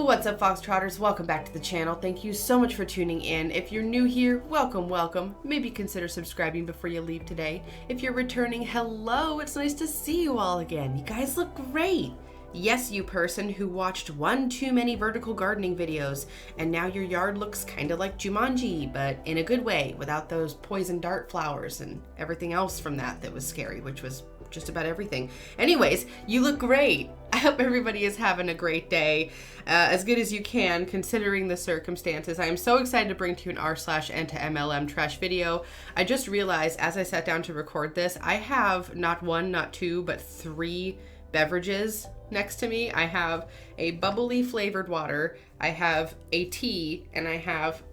What's up, Foxtrotters? Welcome back to the channel. Thank you so much for tuning in. If you're new here, welcome. Maybe consider subscribing before you leave today. If you're returning, hello. It's nice to see you all again. You guys look great. Yes, you person who watched one too many vertical gardening videos, and now your yard looks kind of like Jumanji, but in a good way, without those poison dart flowers and everything else from that was scary, which was just about everything. Anyways, you look great. I hope everybody is having a great day, as good as you can considering the circumstances. I am so excited to bring to you an r/antiMLM trash video. I just realized as I sat down to record this, I have not one, not two, but three beverages next to me. I have a bubbly flavored water, I have a tea, and I have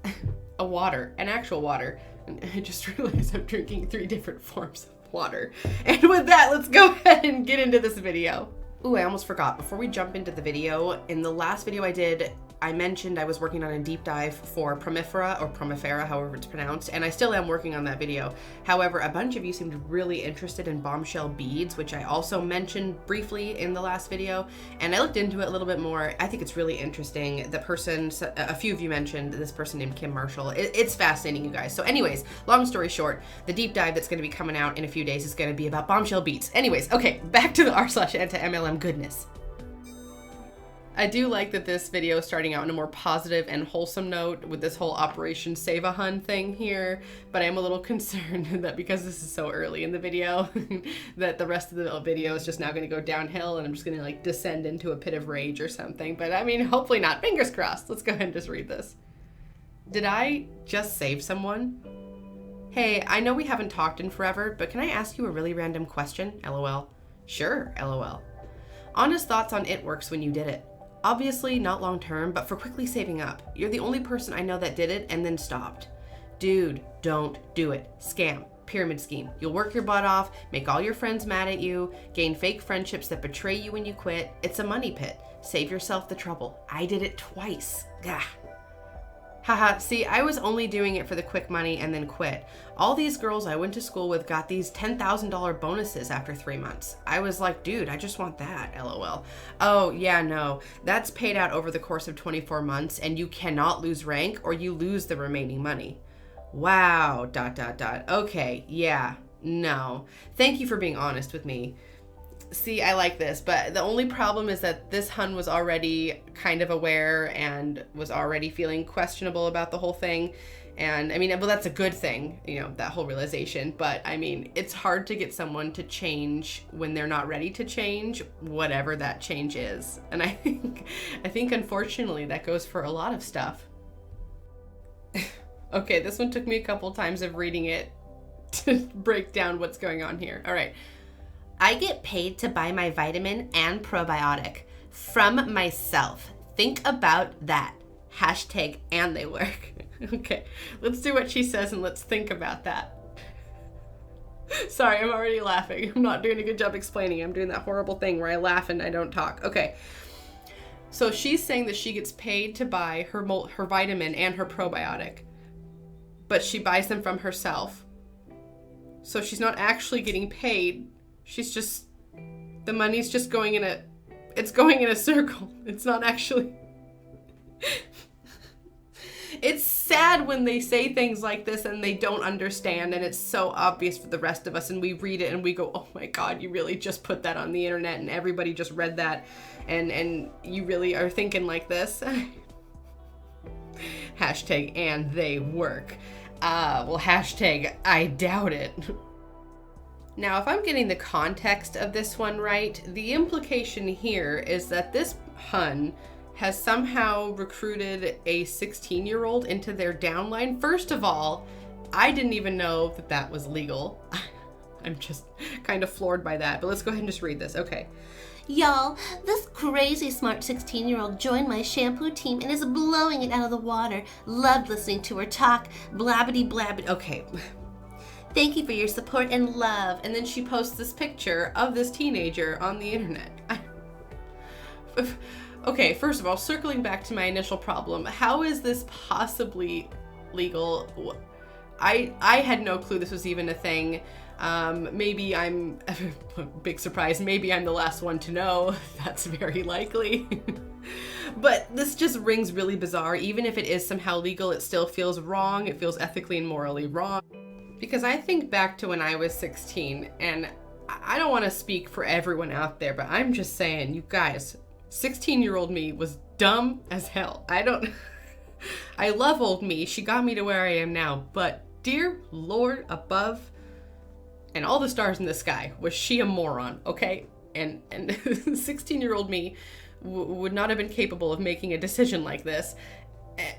a water, an actual water. And I just realized I'm drinking three different forms of water. And with that, let's go ahead and get into this video. Ooh, I almost forgot. Before we jump into the video, in the last video I did, I mentioned I was working on a deep dive for Promifera, or Promifera, however it's pronounced, and I still am working on that video. However, a bunch of you seemed really interested in bombshell beads, which I also mentioned briefly in the last video, and I looked into it a little bit more. I think it's really interesting. The person, a few of you mentioned this person named Kim Marshall. It's fascinating, you guys. So anyways, long story short, the deep dive that's going to be coming out in a few days is going to be about bombshell beads. Anyways, okay, back to the r/anti-MLM goodness. I do like that this video is starting out on a more positive and wholesome note with this whole Operation Save a Hun thing here, but I am a little concerned that because this is so early in the video, that the rest of the video is just now going to go downhill and I'm just going to like descend into a pit of rage or something. But I mean, hopefully not. Fingers crossed. Let's go ahead and just read this. Did I just save someone? Hey, I know we haven't talked in forever, but can I ask you a really random question? LOL. Sure, LOL. Honest thoughts on it works when you did it. Obviously not long term, but for quickly saving up. You're the only person I know that did it and then stopped. Dude, don't do it. Scam. Pyramid scheme. You'll work your butt off, make all your friends mad at you, gain fake friendships that betray you when you quit. It's a money pit. Save yourself the trouble. I did it twice. Gah. Haha, see, I was only doing it for the quick money and then quit. All these girls I went to school with got these $10,000 bonuses after 3 months. I was like, dude, I just want that, LOL. Oh, yeah, no, that's paid out over the course of 24 months and you cannot lose rank or you lose the remaining money. Wow, ... Okay, yeah, no. Thank you for being honest with me. See, I like this, but the only problem is that this hun was already kind of aware and was already feeling questionable about the whole thing. And I mean, well, that's a good thing, you know, that whole realization. But I mean, it's hard to get someone to change when they're not ready to change, whatever that change is. And I think unfortunately that goes for a lot of stuff. Okay, this one took me a couple times of reading it to break down what's going on here. All right. I get paid to buy my vitamin and probiotic from myself. Think about that. Hashtag and they work. Okay, let's do what she says and let's think about that. Sorry, I'm already laughing. I'm not doing a good job explaining. I'm doing that horrible thing where I laugh and I don't talk. Okay, so she's saying that she gets paid to buy her vitamin and her probiotic, but she buys them from herself. So she's not actually getting paid. She's just, the money's just going in a circle. It's not actually, it's sad when they say things like this and they don't understand and it's so obvious for the rest of us and we read it and we go, oh my God, you really just put that on the internet and everybody just read that and you really are thinking like this. Hashtag and they work. Well, hashtag I doubt it. Now, if I'm getting the context of this one right, the implication here is that this hun has somehow recruited a 16-year-old into their downline. First of all, I didn't even know that that was legal. I'm just kind of floored by that, but let's go ahead and just read this. Okay. Y'all, this crazy smart 16-year-old joined my shampoo team and is blowing it out of the water. Loved listening to her talk. Blabbity blabbity. Okay. Thank you for your support and love. And then she posts this picture of this teenager on the internet. Okay, first of all, circling back to my initial problem, how is this possibly legal? I had no clue this was even a thing. Maybe I'm, big surprise, maybe I'm the last one to know. That's very likely. But this just rings really bizarre. Even if it is somehow legal, it still feels wrong. It feels ethically and morally wrong. Because I think back to when I was 16, and I don't want to speak for everyone out there, but I'm just saying, you guys, 16-year-old me was dumb as hell. I love old me. She got me to where I am now. But dear Lord above and all the stars in the sky, was she a moron, okay? And 16-year-old me would not have been capable of making a decision like this.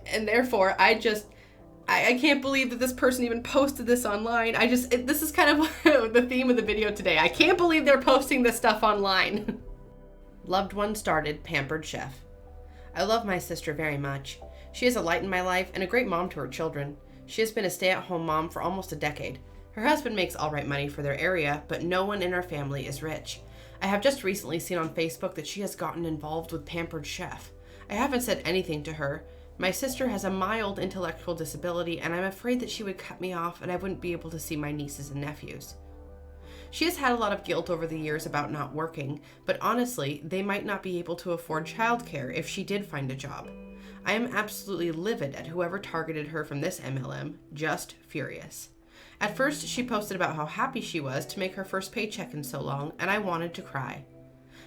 And therefore, I can't believe that this person even posted this online. This is kind of the theme of the video today. I can't believe they're posting this stuff online. Loved one started Pampered Chef. I love my sister very much. She is a light in my life and a great mom to her children. She has been a stay-at-home mom for almost a decade. Her husband makes all right money for their area, but no one in our family is rich. I have just recently seen on Facebook that she has gotten involved with Pampered Chef. I haven't said anything to her. My sister has a mild intellectual disability, and I'm afraid that she would cut me off and I wouldn't be able to see my nieces and nephews. She has had a lot of guilt over the years about not working, but honestly, they might not be able to afford childcare if she did find a job. I am absolutely livid at whoever targeted her from this MLM, just furious. At first, she posted about how happy she was to make her first paycheck in so long, and I wanted to cry.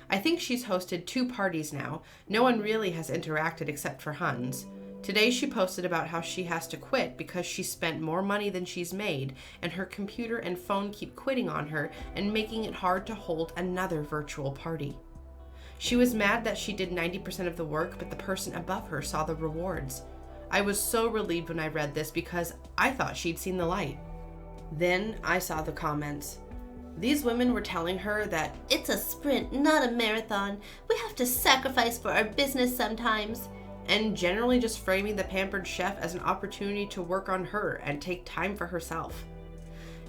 I think she's hosted 2 parties now. No one really has interacted except for Huns. Today she posted about how she has to quit because she spent more money than she's made, and her computer and phone keep quitting on her and making it hard to hold another virtual party. She was mad that she did 90% of the work, but the person above her saw the rewards. I was so relieved when I read this because I thought she'd seen the light. Then I saw the comments. These women were telling her that it's a sprint, not a marathon. We have to sacrifice for our business sometimes. And generally just framing the Pampered Chef as an opportunity to work on her and take time for herself.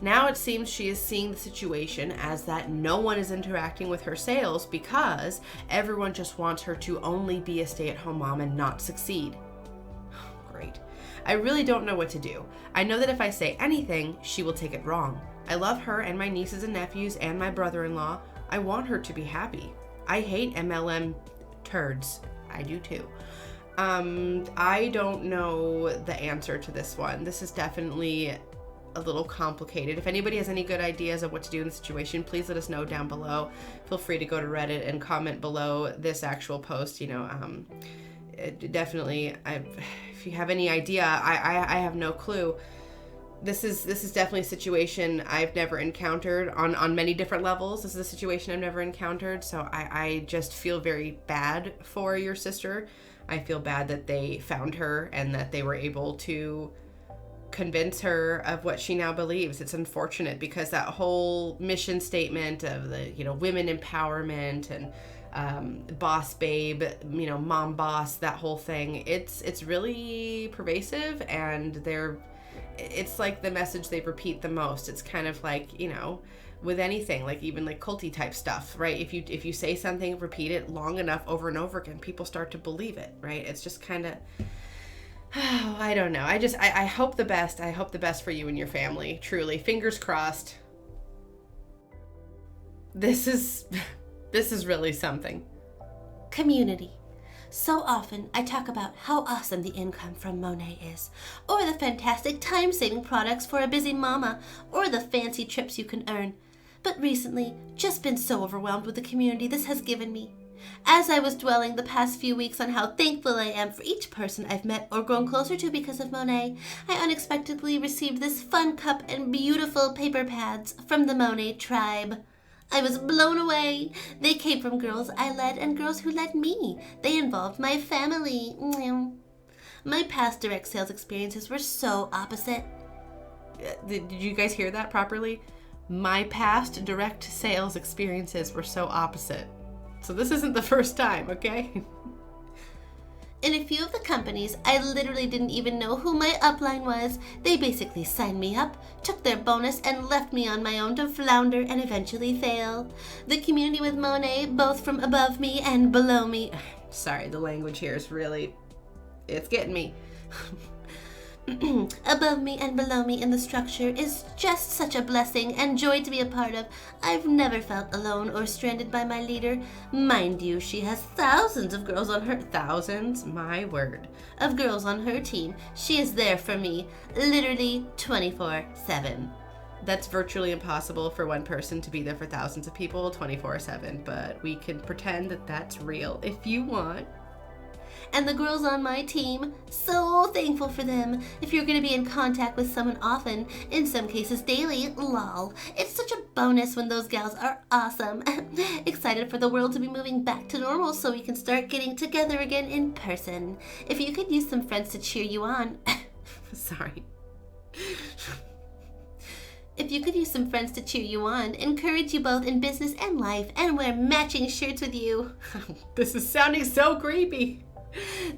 Now it seems she is seeing the situation as that no one is interacting with her sales because everyone just wants her to only be a stay-at-home mom and not succeed. Great. I really don't know what to do. I know that if I say anything, she will take it wrong. I love her and my nieces and nephews and my brother-in-law. I want her to be happy. I hate MLM turds. I do too. I don't know the answer to this one. This is definitely a little complicated. If anybody has any good ideas of what to do in the situation, please let us know down below. Feel free to go to Reddit and comment below this actual post. Definitely, if you have any idea, I have no clue. This is definitely a situation I've never encountered on many different levels. This is a situation I've never encountered, so I just feel very bad for your sister. I feel bad that they found her and that they were able to convince her of what she now believes. It's unfortunate because that whole mission statement of the, women empowerment and boss babe, mom boss, that whole thing, it's really pervasive, and it's like the message they repeat the most. It's kind of like, with anything, like even like culty type stuff, right? If you say something, repeat it long enough over and over again, people start to believe it, right? It's just kind of, I don't know. I hope the best. I hope the best for you and your family, truly. Fingers crossed. This is really something. Community. So often I talk about how awesome the income from Monet is, or the fantastic time-saving products for a busy mama, or the fancy trips you can earn. But recently, just been so overwhelmed with the community this has given me. As I was dwelling the past few weeks on how thankful I am for each person I've met or grown closer to because of Monet, I unexpectedly received this fun cup and beautiful paper pads from the Monet tribe. I was blown away. They came from girls I led and girls who led me. They involved my family. My past direct sales experiences were so opposite. Did you guys hear that properly? My past direct sales experiences were so opposite. So this isn't the first time, okay? In a few of the companies, I literally didn't even know who my upline was. They basically signed me up, took their bonus, and left me on my own to flounder and eventually fail. The community with Monet, both from above me and below me. Sorry, the language here is really, it's getting me. above me and below me in the structure is just such a blessing and joy to be a part of. I've never felt alone or stranded by my leader. Mind you, she has thousands of girls on her... Thousands? My word. Of girls on her team. She is there for me, literally 24/7. That's virtually impossible for one person to be there for thousands of people 24/7, but we can pretend that that's real if you want. And the girls on my team, so thankful for them. If you're going to be in contact with someone often, in some cases daily, lol. It's such a bonus when those gals are awesome. Excited for the world to be moving back to normal so we can start getting together again in person. If you could use some friends to cheer you on. Sorry. If you could use some friends to cheer you on, encourage you both in business and life, and wear matching shirts with you. This is sounding so creepy.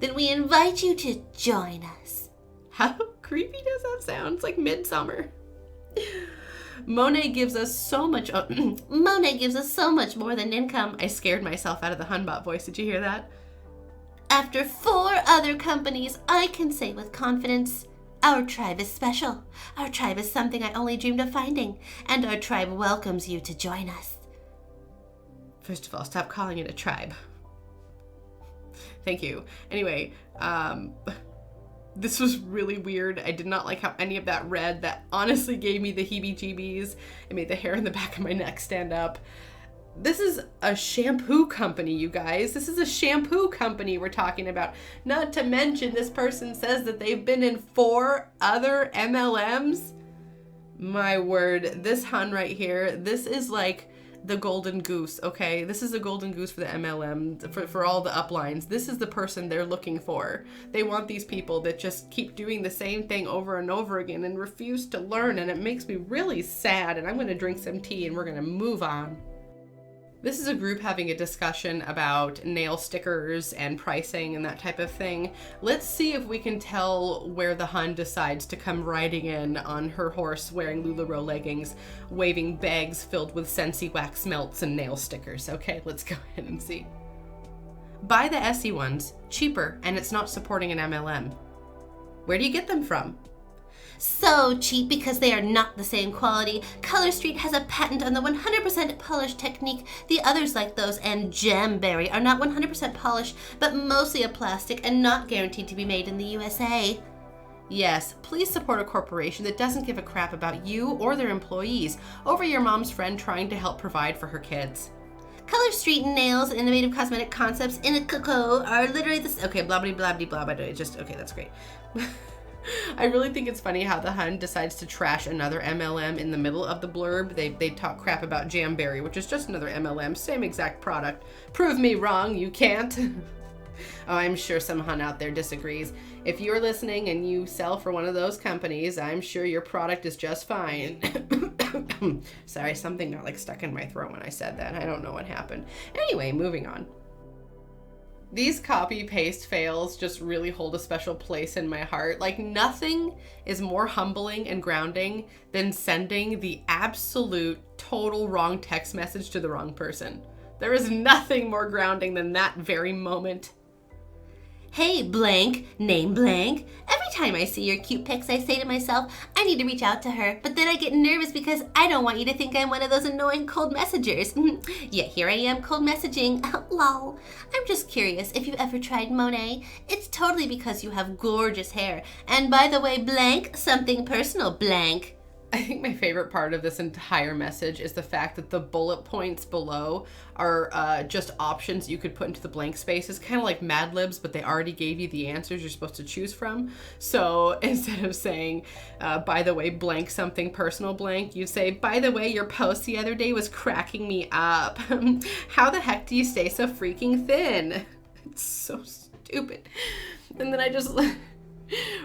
Then we invite you to join us. How creepy does that sound? It's like midsummer. Monet gives us so much... Monet gives us so much more than income. I scared myself out of the Hunbot voice. Did you hear that? After 4 other companies, I can say with confidence, our tribe is special. Our tribe is something I only dreamed of finding, and our tribe welcomes you to join us. First of all, stop calling it a tribe. Thank you. Anyway, this was really weird. I did not like how any of that read. That honestly gave me the heebie-jeebies. It made the hair in the back of my neck stand up. This is a shampoo company, you guys. This is a shampoo company we're talking about. Not to mention, this person says that they've been in 4 other MLMs. My word, this hun right here, this is like the golden goose, okay? This is a golden goose for the MLM, for all the uplines. This is the person they're looking for. They want these people that just keep doing the same thing over and over again and refuse to learn, and it makes me really sad, and I'm gonna drink some tea and we're gonna move on. This is a group having a discussion about nail stickers and pricing and that type of thing. Let's see if we can tell where the hun decides to come riding in on her horse wearing LuLaRoe leggings, waving bags filled with Scentsy wax melts and nail stickers. Okay, let's go ahead and see. Buy the Essie ones, cheaper, and it's not supporting an MLM. Where do you get them from? So cheap because they are not the same quality. Color Street has a patent on the 100% polish technique. The others like those and Jamberry are not 100% polished, but mostly a plastic and not guaranteed to be made in the USA. Yes, please support a corporation that doesn't give a crap about you or their employees over your mom's friend trying to help provide for her kids. Color Street nails and innovative cosmetic concepts in a cocoa are literally this. Okay, blah, blah, blah, blah, blah, just, okay, that's great. I really think it's funny how the hun decides to trash another MLM in the middle of the blurb. They talk crap about Jamberry, which is just another MLM, same exact product. Prove me wrong, you can't. Oh, I'm sure some hun out there disagrees. If you're listening and you sell for one of those companies, I'm sure your product is just fine. Sorry, something got like stuck in my throat when I said that. I don't know what happened. Anyway, moving on. These copy-paste fails just really hold a special place in my heart. Like, nothing is more humbling and grounding than sending the absolute total wrong text message to the wrong person. There is nothing more grounding than that very moment. Hey, blank, name blank. Every time I see your cute pics, I say to myself, I need to reach out to her, but then I get nervous because I don't want you to think I'm one of those annoying cold messengers. Yet here I am cold messaging. Lol. I'm just curious if you've ever tried Monet. It's totally because you have gorgeous hair. And by the way, blank, something personal, blank. I think my favorite part of this entire message is the fact that the bullet points below are just options you could put into the blank spaces, kind of like Mad Libs, but they already gave you the answers you're supposed to choose from. So instead of saying, by the way, blank something personal blank, you say, by the way, your post the other day was cracking me up. How the heck do you stay so freaking thin? It's so stupid. And then I just...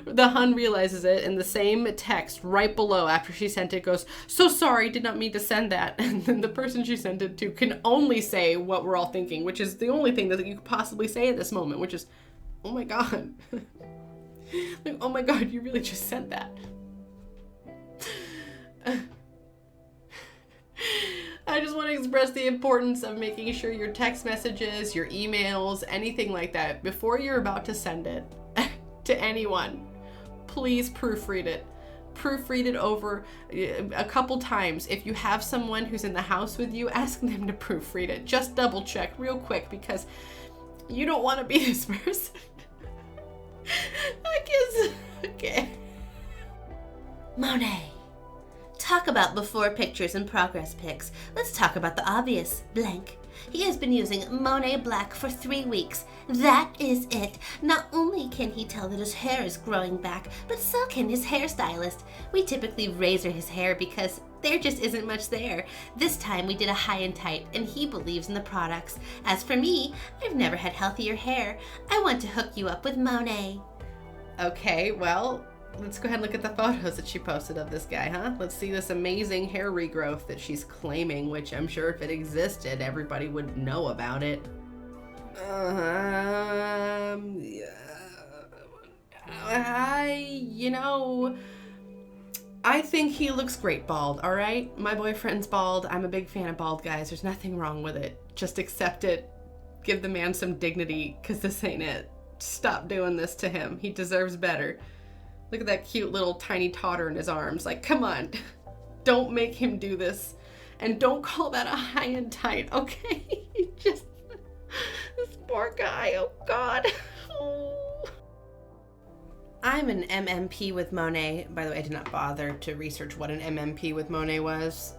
The hun realizes it, and the same text right below after she sent it goes, so sorry, did not mean to send that. And then the person she sent it to can only say what we're all thinking, which is the only thing that you could possibly say at this moment, which is, oh my god. Like, oh my god, you really just sent that. I just want to express the importance of making sure your text messages, your emails, anything like that, before you're about to send it to anyone, please proofread it. Proofread it over a couple times. If you have someone who's in the house with you, ask them to proofread it. Just double check real quick, because you don't want to be this person. I guess. Okay. Monet. Talk about before pictures and progress pics. Let's talk about the obvious. Blank. He has been using Monet Black for 3 weeks. That is it. Not only can he tell that his hair is growing back, but so can his hairstylist. We typically razor his hair because there just isn't much there. This time we did a high and tight, and he believes in the products. As for me, I've never had healthier hair. I want to hook you up with Monet. Okay, well, let's go ahead and look at the photos that she posted of this guy, huh? Let's see this amazing hair regrowth that she's claiming, which I'm sure if it existed, everybody would know about it. I think he looks great bald, all right? My boyfriend's bald. I'm a big fan of bald guys. There's nothing wrong with it. Just accept it. Give the man some dignity, because this ain't it. Stop doing this to him. He deserves better. Look at that cute little tiny totter in his arms. Like, come on. Don't make him do this. And don't call that a high and tight, okay? Just, this poor guy, oh God. Oh. I'm an MMP with Monet. By the way, I did not bother to research what an MMP with Monet was.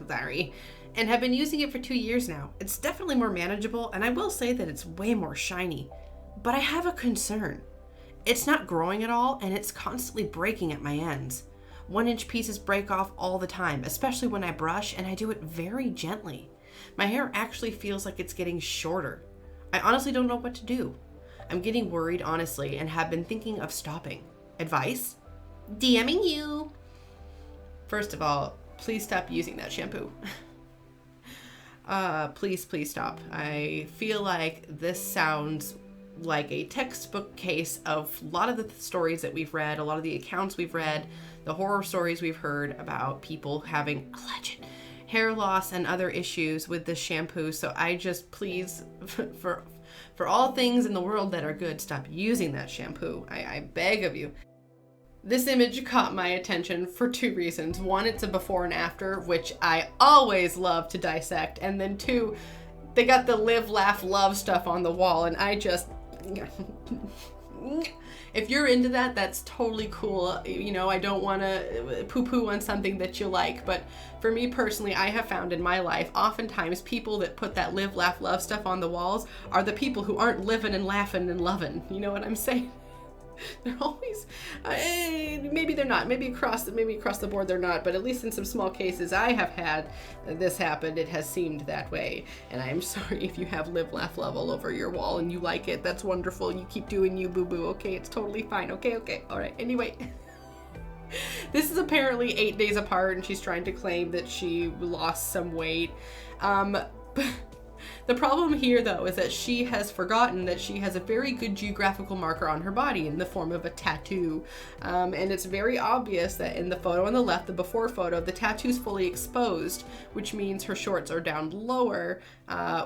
Sorry. And have been using it for 2 years now. It's definitely more manageable, and I will say that it's way more shiny. But I have a concern. It's not growing at all, and it's constantly breaking at my ends. 1-inch pieces break off all the time, especially when I brush, and I do it very gently. My hair actually feels like it's getting shorter. I honestly don't know what to do. I'm getting worried, honestly, and have been thinking of stopping. Advice? DMing you. First of all, please stop using that shampoo. Please stop. I feel like this sounds like a textbook case of a lot of the stories that we've read, a lot of the accounts we've read, the horror stories we've heard about people having alleged hair loss and other issues with this shampoo. So I just, please, for all things in the world that are good, stop using that shampoo. I beg of you. This image caught my attention for 2 reasons. 1, it's a before and after, which I always love to dissect. And then 2, they got the live, laugh, love stuff on the wall, and I just... If you're into that, that's totally cool. You know, I don't want to poo-poo on something that you like, but for me personally, I have found in my life, oftentimes people that put that live, laugh, love stuff on the walls are the people who aren't living and laughing and loving. You know what I'm saying? They're always, maybe they're not, maybe across the board they're not, but at least in some small cases I have had this happen, it has seemed that way. And I'm sorry if you have live, laugh, love all over your wall and you like it. That's wonderful. You keep doing you, boo-boo. Okay, it's totally fine. Okay. All right. Anyway, this is apparently 8 days apart, and she's trying to claim that she lost some weight. The problem here, though, is that she has forgotten that she has a very good geographical marker on her body in the form of a tattoo. And it's very obvious that in the photo on the left, the before photo, the tattoo's fully exposed, which means her shorts are down lower,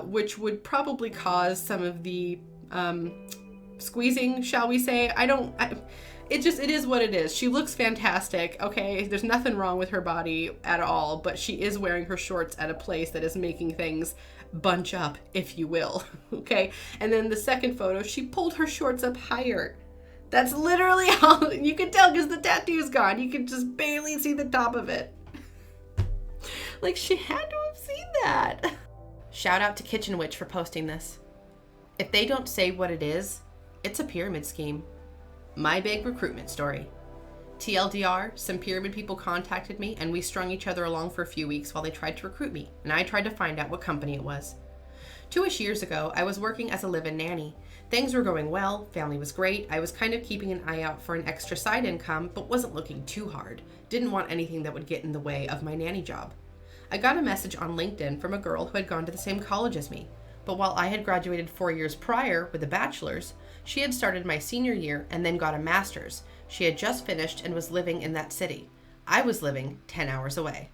which would probably cause some of the squeezing, shall we say. It is what it is. She looks fantastic, okay? There's nothing wrong with her body at all, but she is wearing her shorts at a place that is making things bunch up, if you will, okay? And then the second photo, she pulled her shorts up higher. That's literally all you can tell, because the tattoo's gone. You can just barely see the top of it. Like, she had to have seen that. Shout out to Kitchen Witch for posting this. If they don't say what it is, it's a pyramid scheme. My big recruitment story. TLDR, some pyramid people contacted me, and we strung each other along for a few weeks while they tried to recruit me, and I tried to find out what company it was. 2-ish years ago, I was working as a live-in nanny. Things were going well, family was great, I was kind of keeping an eye out for an extra side income, but wasn't looking too hard. Didn't want anything that would get in the way of my nanny job. I got a message on LinkedIn from a girl who had gone to the same college as me, but while I had graduated 4 years prior with a bachelor's, she had started my senior year and then got a master's. She had just finished and was living in that city. I was living 10 hours away.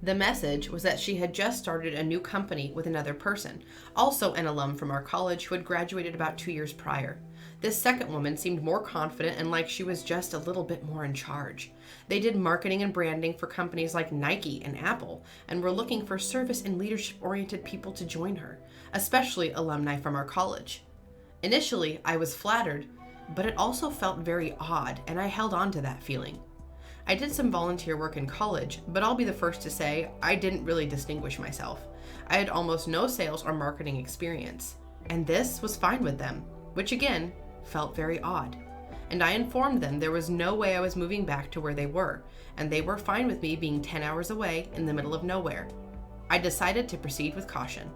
The message was that she had just started a new company with another person, also an alum from our college who had graduated about 2 years prior. This second woman seemed more confident and like she was just a little bit more in charge. They did marketing and branding for companies like Nike and Apple, and were looking for service and leadership-oriented people to join her, especially alumni from our college. Initially, I was flattered, but it also felt very odd, and I held on to that feeling. I did some volunteer work in college, but I'll be the first to say I didn't really distinguish myself. I had almost no sales or marketing experience, and this was fine with them, which again, felt very odd. And I informed them there was no way I was moving back to where they were, and they were fine with me being 10 hours away in the middle of nowhere. I decided to proceed with caution.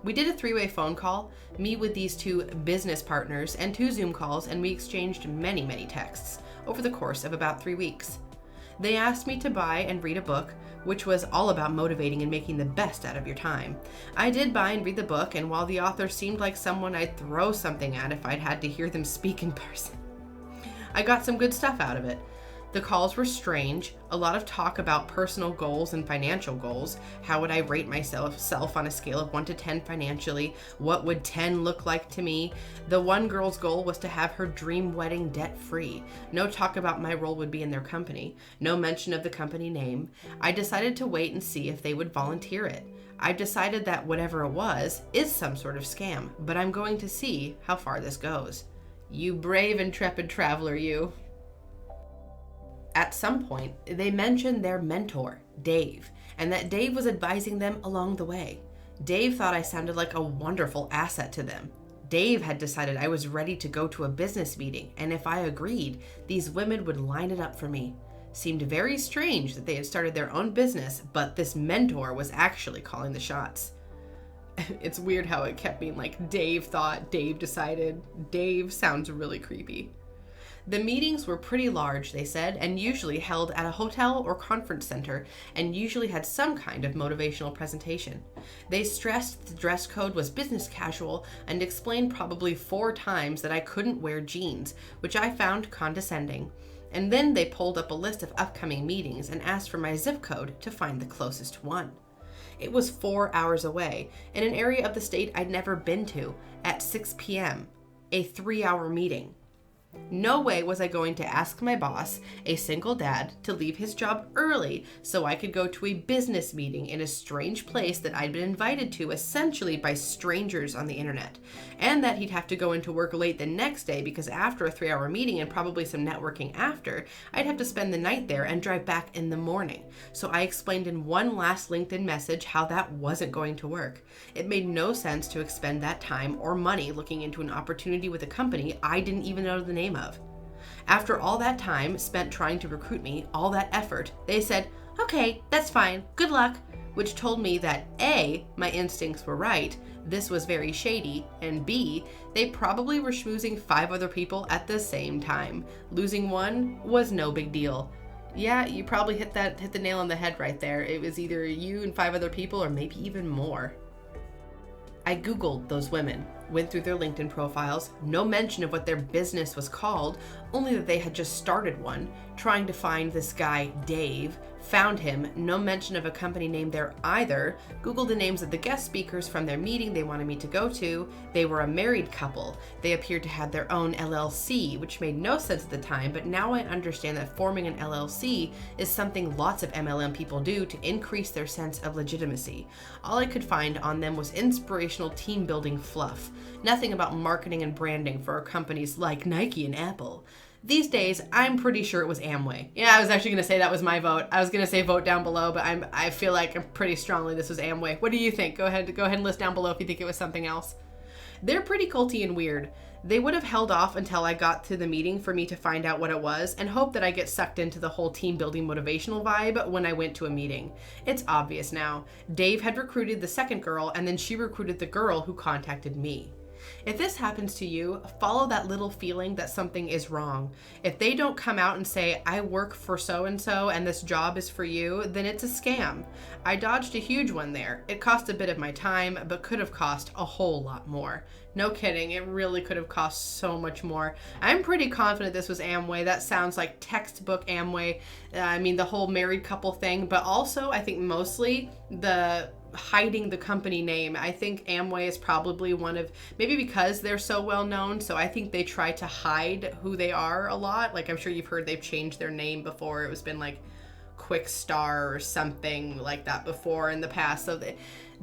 We did a 3-way phone call, me with these 2 business partners, and 2 Zoom calls, and we exchanged many texts over the course of about 3 weeks. They asked me to buy and read a book, which was all about motivating and making the best out of your time. I did buy and read the book, and while the author seemed like someone I'd throw something at if I'd had to hear them speak in person, I got some good stuff out of it. The calls were strange, a lot of talk about personal goals and financial goals. How would I rate myself on a scale of 1 to 10 financially? What would 10 look like to me? The one girl's goal was to have her dream wedding debt-free. No talk about my role would be in their company. No mention of the company name. I decided to wait and see if they would volunteer it. I've decided that whatever it was is some sort of scam, but I'm going to see how far this goes. You brave, intrepid traveler, you. At some point, they mentioned their mentor, Dave, and that Dave was advising them along the way. Dave thought I sounded like a wonderful asset to them. Dave had decided I was ready to go to a business meeting, and if I agreed, these women would line it up for me. Seemed very strange that they had started their own business, but this mentor was actually calling the shots. It's weird how it kept being like Dave thought, Dave decided. Dave sounds really creepy. The meetings were pretty large, they said, and usually held at a hotel or conference center, and usually had some kind of motivational presentation. They stressed the dress code was business casual and explained probably 4 times that I couldn't wear jeans, which I found condescending. And then they pulled up a list of upcoming meetings and asked for my zip code to find the closest one. It was 4 hours away, in an area of the state I'd never been to, at 6 p.m., a 3-hour meeting. No way was I going to ask my boss, a single dad, to leave his job early so I could go to a business meeting in a strange place that I'd been invited to essentially by strangers on the internet, and that he'd have to go into work late the next day because after a 3-hour meeting and probably some networking after, I'd have to spend the night there and drive back in the morning. So I explained in one last LinkedIn message how that wasn't going to work. It made no sense to expend that time or money looking into an opportunity with a company I didn't even know the name of. After all that time spent trying to recruit me, all that effort, they said, "Okay, that's fine, good luck," which told me that A, my instincts were right, this was very shady, and B, they probably were schmoozing 5 other people at the same time. Losing one was no big deal. Yeah, you probably hit the nail on the head right there. It was either you and 5 other people or maybe even more. I Googled those women, went through their LinkedIn profiles, no mention of what their business was called, only that they had just started one, trying to find this guy, Dave, found him, no mention of a company name there either, Googled the names of the guest speakers from their meeting they wanted me to go to. They were a married couple. They appeared to have their own LLC, which made no sense at the time, but now I understand that forming an LLC is something lots of MLM people do to increase their sense of legitimacy. All I could find on them was inspirational team building fluff. Nothing about marketing and branding for companies like Nike and Apple. These days, I'm pretty sure it was Amway. Yeah, I was actually going to say that was my vote. I was going to say vote down below, but I feel like I'm pretty strongly this was Amway. What do you think? Go ahead and list down below if you think it was something else. They're pretty culty and weird. They would have held off until I got to the meeting for me to find out what it was and hope that I get sucked into the whole team building motivational vibe when I went to a meeting. It's obvious now. Dave had recruited the second girl, and then she recruited the girl who contacted me. If this happens to you, follow that little feeling that something is wrong. If they don't come out and say, "I work for so-and-so and this job is for you," then it's a scam. I dodged a huge one there. It cost a bit of my time, but could have cost a whole lot more. No kidding, it really could have cost so much more. I'm pretty confident this was Amway. That sounds like textbook Amway. The whole married couple thing, but also I think mostly the hiding the company name. I think Amway is probably one of, maybe because they're so well known, so I think they try to hide who they are a lot. Like, I'm sure you've heard they've changed their name before. It was been like Quick Star or something like that before in the past. So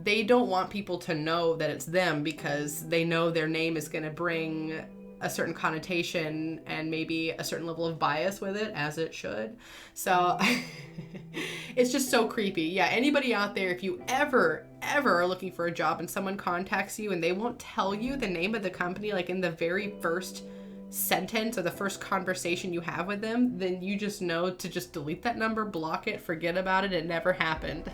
they don't want people to know that it's them, because they know their name is going to bring a certain connotation and maybe a certain level of bias with it, as it should. So it's just so creepy. Yeah, anybody out there, if you ever are looking for a job and someone contacts you and they won't tell you the name of the company, like in the very first sentence or the first conversation you have with them, then you just know to just delete that number, block it, forget about it. It never happened.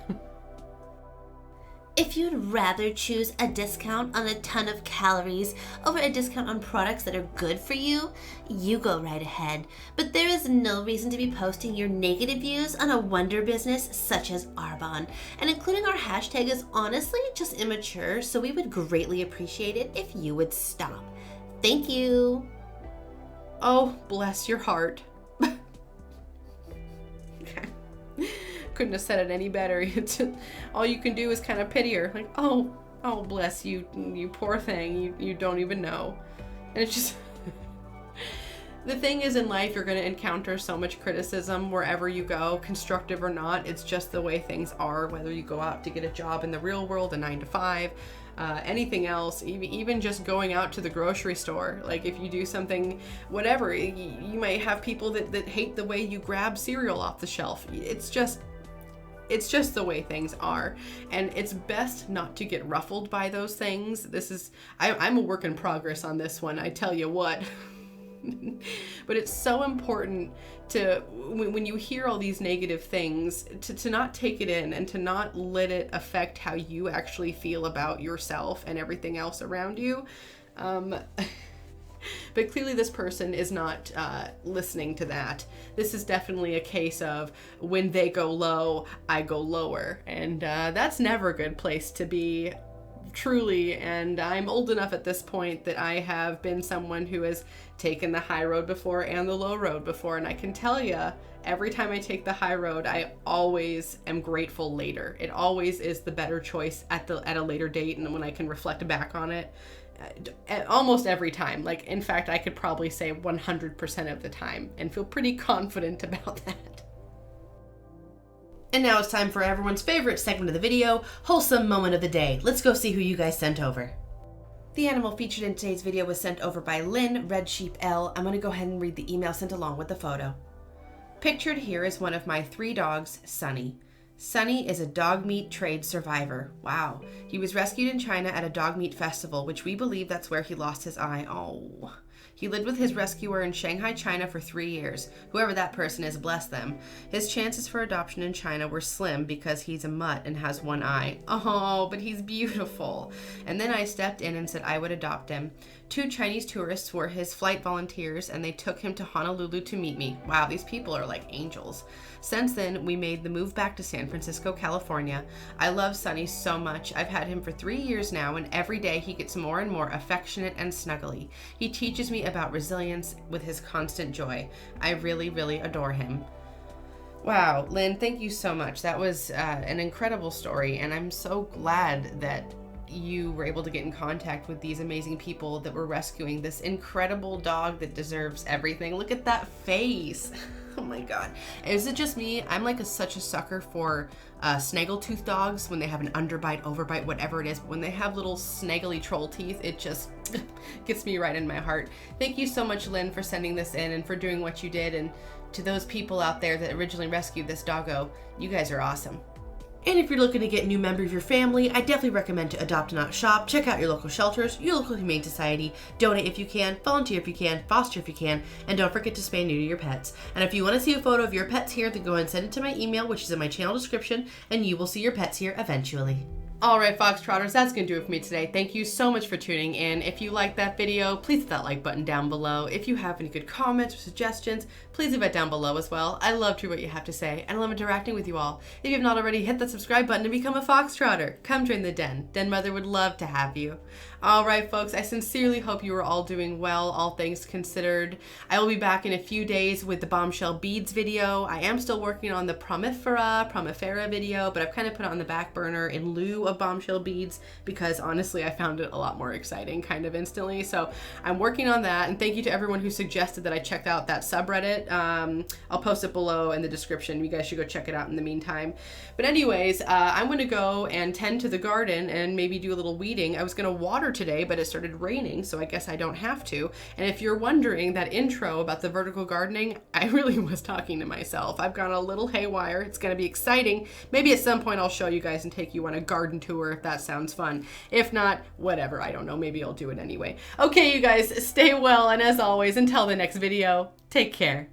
If you'd rather choose a discount on a ton of calories over a discount on products that are good for you, you go right ahead. But there is no reason to be posting your negative views on a wonder business such as Arbonne. And including our hashtag is honestly just immature, so we would greatly appreciate it if you would stop. Thank you. Oh, bless your heart. Okay. Couldn't have said it any better. All you can do is kind of pity her, like, oh bless you, you poor thing, you don't even know. And it's just the thing is, in life you're going to encounter so much criticism wherever you go, constructive or not. It's just the way things are, whether you go out to get a job in the real world, a 9-to-5, anything else, even just going out to the grocery store. Like, if you do something, whatever, you might have people that hate the way you grab cereal off the shelf. It's just the way things are, and it's best not to get ruffled by those things. I'm a work in progress on this one, I tell you what. But it's so important to, when you hear all these negative things, to not take it in and to not let it affect how you actually feel about yourself and everything else around you. But clearly this person is not listening to that. This is definitely a case of when they go low, I go lower. And that's never a good place to be, truly. And I'm old enough at this point that I have been someone who has taken the high road before and the low road before. And I can tell you, every time I take the high road, I always am grateful later. It always is the better choice at a later date, and when I can reflect back on it. Almost every time. Like, in fact, I could probably say 100% of the time and feel pretty confident about that. And now it's time for everyone's favorite segment of the video, Wholesome Moment of the Day. Let's go see who you guys sent over. The animal featured in today's video was sent over by Lynn Red Sheep L. I'm going to go ahead and read the email sent along with the photo. Pictured here is one of my 3 dogs, Sunny. Sunny is a dog meat trade survivor. Wow. He was rescued in China at a dog meat festival, which we believe that's where he lost his eye. Oh. He lived with his rescuer in Shanghai, China for 3 years. Whoever that person is, bless them. His chances for adoption in China were slim because he's a mutt and has 1 eye. Oh, but he's beautiful. And then I stepped in and said I would adopt him. 2 Chinese tourists were his flight volunteers, and they took him to Honolulu to meet me. Wow, these people are like angels. Since then, we made the move back to San Francisco, California. I love Sunny so much. I've had him for 3 years now, and every day he gets more and more affectionate and snuggly. He teaches me about resilience with his constant joy. I really, really adore him. Wow, Lynn, thank you so much. That was an incredible story, and I'm so glad that you were able to get in contact with these amazing people that were rescuing this incredible dog that deserves everything. Look at that face. Oh my god. Is it just me? I'm like such a sucker for snaggletooth dogs when they have an underbite, overbite, whatever it is. But when they have little snaggly troll teeth, it just gets me right in my heart. Thank you so much, Lynn, for sending this in and for doing what you did. And to those people out there that originally rescued this doggo, you guys are awesome. And if you're looking to get a new member of your family, I definitely recommend to adopt and not shop. Check out your local shelters, your local humane society, donate if you can, volunteer if you can, foster if you can, and don't forget to spay and neuter your pets. And if you want to see a photo of your pets here, then go ahead and send it to my email, which is in my channel description, and you will see your pets here eventually. Alright, Foxtrotters, that's going to do it for me today. Thank you so much for tuning in. If you liked that video, please hit that like button down below. If you have any good comments or suggestions, please leave it down below as well. I love to hear what you have to say, and I love interacting with you all. If you have not already, hit that subscribe button to become a Foxtrotter. Come join the den. Den Mother would love to have you. All right, folks, I sincerely hope you are all doing well, all things considered. I will be back in a few days with the bombshell beads video. I am still working on the promifera video, but I've kind of put it on the back burner in lieu of bombshell beads because honestly, I found it a lot more exciting kind of instantly. So I'm working on that, and thank you to everyone who suggested that I check out that subreddit. I'll post it below in the description. You guys should go check it out in the meantime. But anyways, I'm going to go and tend to the garden and maybe do a little weeding. I was going to water today, but it started raining, so I guess I don't have to. And if you're wondering, that intro about the vertical gardening, I really was talking to myself. I've gone a little haywire. It's going to be exciting. Maybe at some point I'll show you guys and take you on a garden tour if that sounds fun. If not, whatever. I don't know. Maybe I'll do it anyway. Okay, you guys, stay well, and as always, until the next video, take care.